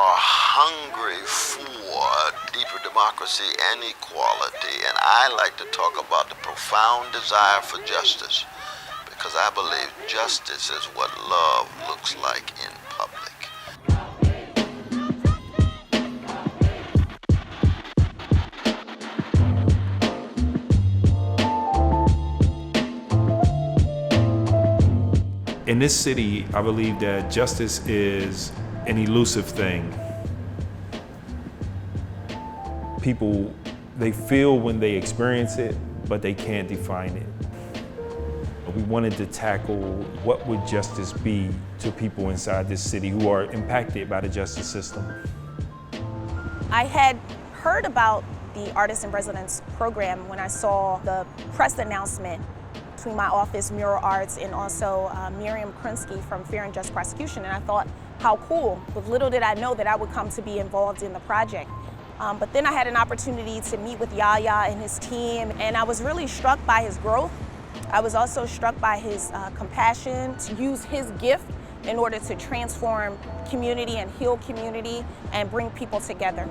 are hungry for deeper democracy and equality, and I like to talk about the profound desire for justice, because I believe justice is what love looks like in public. In this city, I believe that justice is an elusive thing. People, they feel when they experience it, but they can't define it. We wanted to tackle what would justice be to people inside this city who are impacted by the justice system. I had heard about the Artists in Residence program when I saw the press announcement between my office, Mural Arts, and also Miriam Krinsky from Fair and Just Prosecution, and I thought, how cool. But little did I know that I would come to be involved in the project. But then I had an opportunity to meet with Yahya and his team, and I was really struck by his growth. I was also struck by his compassion to use his gift in order to transform community and heal community and bring people together.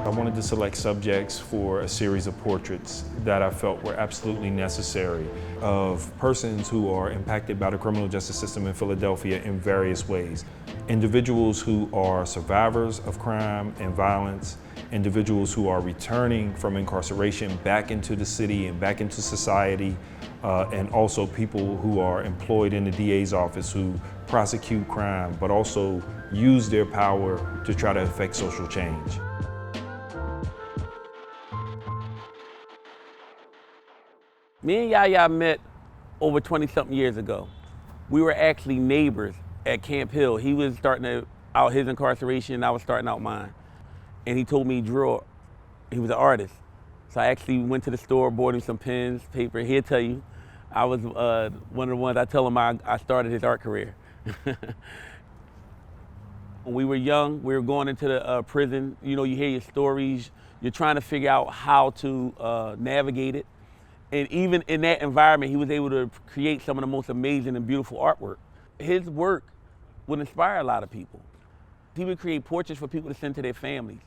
I wanted to select subjects for a series of portraits that I felt were absolutely necessary of persons who are impacted by the criminal justice system in Philadelphia in various ways. Individuals who are survivors of crime and violence, individuals who are returning from incarceration back into the city and back into society, and also people who are employed in the DA's office who prosecute crime, but also use their power to try to affect social change. Me and Yahya met over 20-something years ago. We were actually neighbors at Camp Hill. He was starting out his incarceration, and I was starting out mine. And he told me he drew. He was an artist. So I actually went to the store, bought him some pens, paper. He'll tell you, I was one of the ones, I tell him I started his art career. When we were young, we were going into the prison. You know, you hear your stories. You're trying to figure out how to navigate it. And even in that environment, he was able to create some of the most amazing and beautiful artwork. His work would inspire a lot of people. He would create portraits for people to send to their families.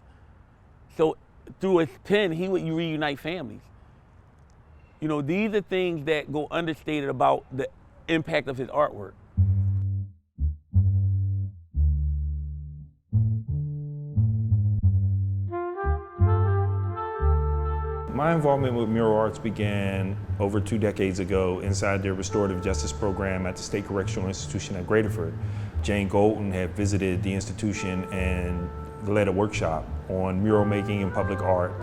So through his pen, he would reunite families. You know, these are things that go understated about the impact of his artwork. My involvement with Mural Arts began over 2 decades ago inside their restorative justice program at the State Correctional Institution at Graterford. Jane Golden had visited the institution and led a workshop on mural making and public art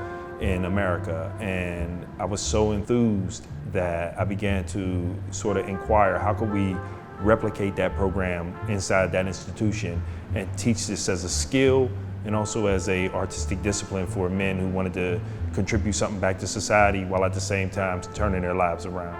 in America. And I was so enthused that I began to sort of inquire, how could we replicate that program inside that institution and teach this as a skill and also as a artistic discipline for men who wanted to contribute something back to society while at the same time turning their lives around.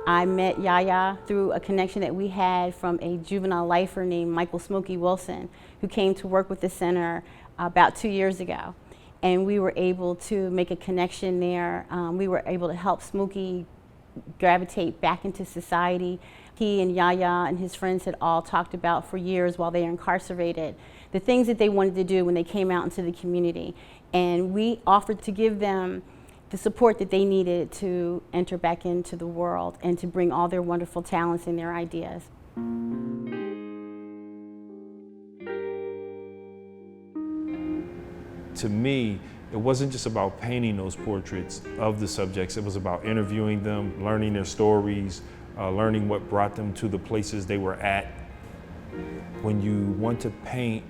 I met Yahya through a connection that we had from a juvenile lifer named Michael Smokey Wilson, who came to work with the center about 2 years ago. And we were able to make a connection there. We were able to help Smokey gravitate back into society. He and Yahya and his friends had all talked about for years while they were incarcerated, the things that they wanted to do when they came out into the community. And we offered to give them the support that they needed to enter back into the world and to bring all their wonderful talents and their ideas. To me, it wasn't just about painting those portraits of the subjects, it was about interviewing them, learning their stories, learning what brought them to the places they were at. When you want to paint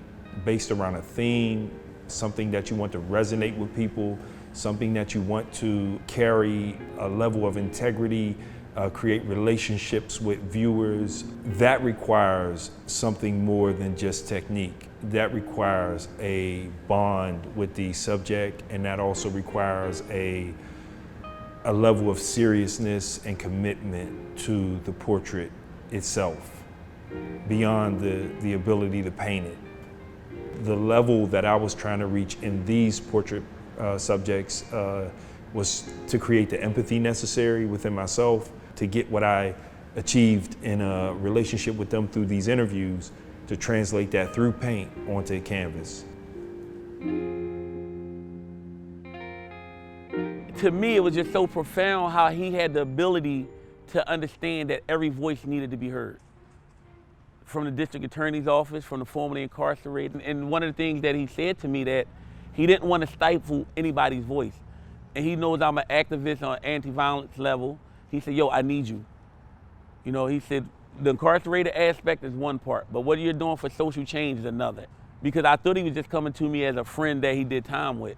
based around a theme, something that you want to resonate with people, something that you want to carry a level of integrity, create relationships with viewers, that requires something more than just technique. That requires a bond with the subject, and that also requires a level of seriousness and commitment to the portrait itself, beyond the ability to paint it. The level that I was trying to reach in these portrait subjects was to create the empathy necessary within myself to get what I achieved in a relationship with them through these interviews, to translate that through paint onto canvas. To me, it was just so profound how he had the ability to understand that every voice needed to be heard. From the district attorney's office, from the formerly incarcerated. And one of the things that he said to me, that he didn't want to stifle anybody's voice. And he knows I'm an activist on anti-violence level. He said, yo, I need you. You know, he said, the incarcerated aspect is one part, but what you're doing for social change is another. Because I thought he was just coming to me as a friend that he did time with.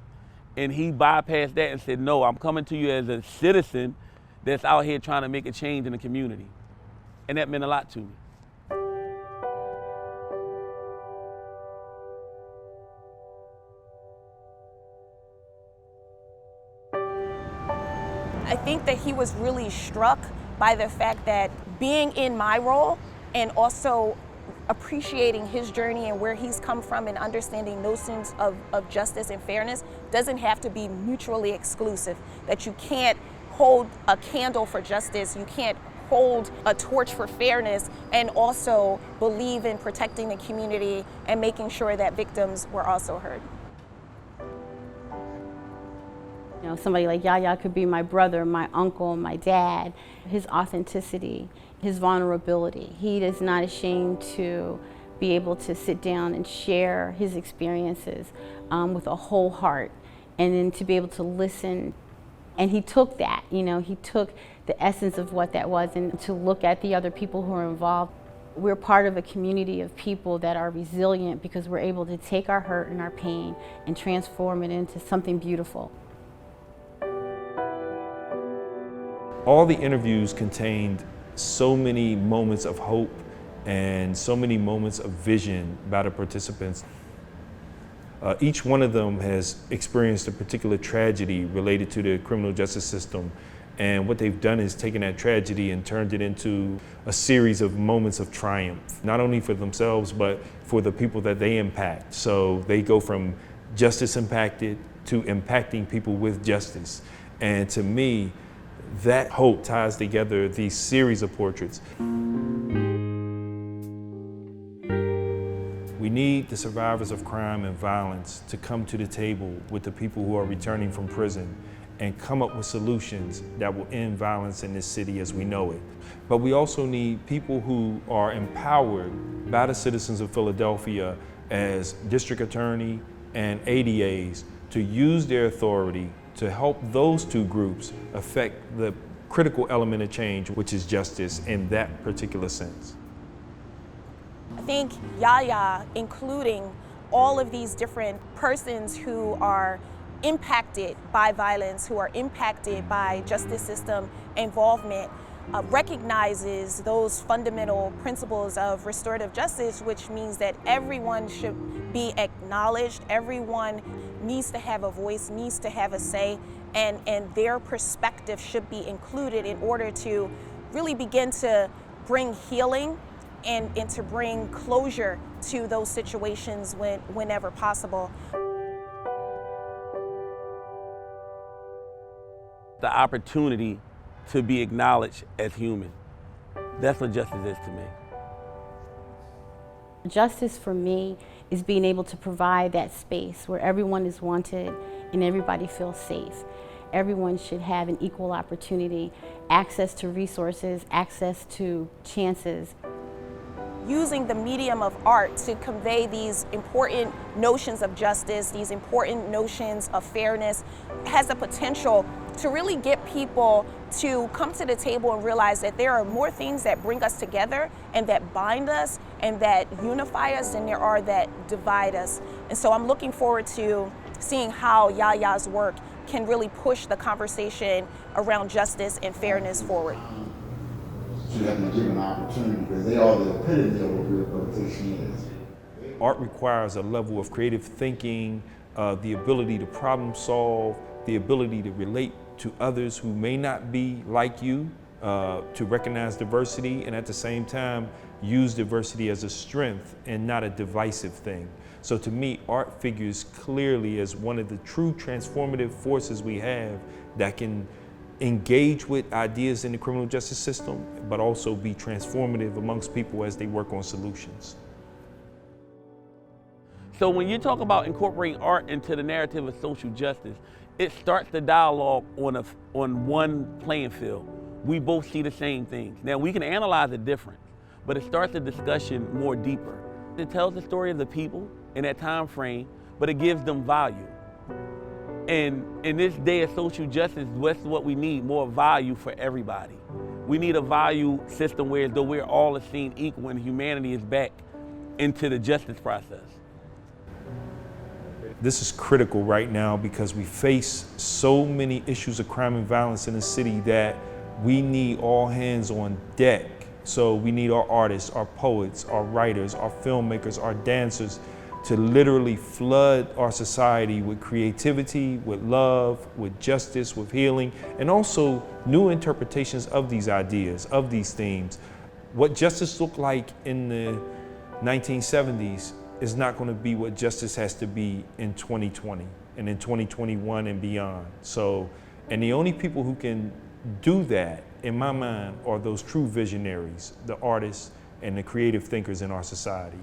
And he bypassed that and said, no, I'm coming to you as a citizen that's out here trying to make a change in the community. And that meant a lot to me. I think that he was really struck by the fact that being in my role and also appreciating his journey and where he's come from and understanding notions of justice and fairness doesn't have to be mutually exclusive, that you can't hold a candle for justice, you can't hold a torch for fairness and also believe in protecting the community and making sure that victims were also heard. You know, somebody like Yahya could be my brother, my uncle, my dad. His authenticity, his vulnerability. He is not ashamed to be able to sit down and share his experiences with a whole heart, and then to be able to listen. And he took that, you know, he took the essence of what that was, and to look at the other people who are involved. We're part of a community of people that are resilient because we're able to take our hurt and our pain and transform it into something beautiful. All the interviews contained so many moments of hope and so many moments of vision by the participants. Each one of them has experienced a particular tragedy related to the criminal justice system. And what they've done is taken that tragedy and turned it into a series of moments of triumph, not only for themselves, but for the people that they impact. So they go from justice impacted to impacting people with justice. And to me, that hope ties together these series of portraits. We need the survivors of crime and violence to come to the table with the people who are returning from prison and come up with solutions that will end violence in this city as we know it. But we also need people who are empowered by the citizens of Philadelphia as district attorney and ADAs to use their authority to help those two groups affect the critical element of change, which is justice in that particular sense. I think Yahya, including all of these different persons who are impacted by violence, who are impacted by justice system involvement, recognizes those fundamental principles of restorative justice, which means that everyone should be acknowledged, everyone needs to have a voice, needs to have a say, and their perspective should be included in order to really begin to bring healing and to bring closure to those situations whenever possible. The opportunity to be acknowledged as human. That's what justice is to me. Justice for me is being able to provide that space where everyone is wanted and everybody feels safe. Everyone should have an equal opportunity, access to resources, access to chances. Using the medium of art to convey these important notions of justice, these important notions of fairness, has the potential to really get people to come to the table and realize that there are more things that bring us together and that bind us and that unify us than there are that divide us. And so I'm looking forward to seeing how Yahya's work can really push the conversation around justice and fairness forward. Should have been given an opportunity because they are the epitome of what rehabilitation is. Art requires a level of creative thinking, the ability to problem solve, the ability to relate to others who may not be like you, to recognize diversity, and at the same time, use diversity as a strength and not a divisive thing. So to me, art figures clearly as one of the true transformative forces we have that can engage with ideas in the criminal justice system, but also be transformative amongst people as they work on solutions. So when you talk about incorporating art into the narrative of social justice, it starts the dialogue on one playing field. We both see the same things. Now we can analyze it different, but it starts the discussion more deeper. It tells the story of the people in that time frame, but it gives them value. And in this day of social justice, that's what we need, more value for everybody. We need a value system where though we're all seen equal and humanity is back into the justice process. This is critical right now because we face so many issues of crime and violence in the city that we need all hands on deck. So we need our artists, our poets, our writers, our filmmakers, our dancers to literally flood our society with creativity, with love, with justice, with healing, and also new interpretations of these ideas, of these themes. What justice looked like in the 1970s is not going to be what justice has to be in 2020 and in 2021 and beyond. So, and the only people who can do that, in my mind, are those true visionaries, the artists and the creative thinkers in our society.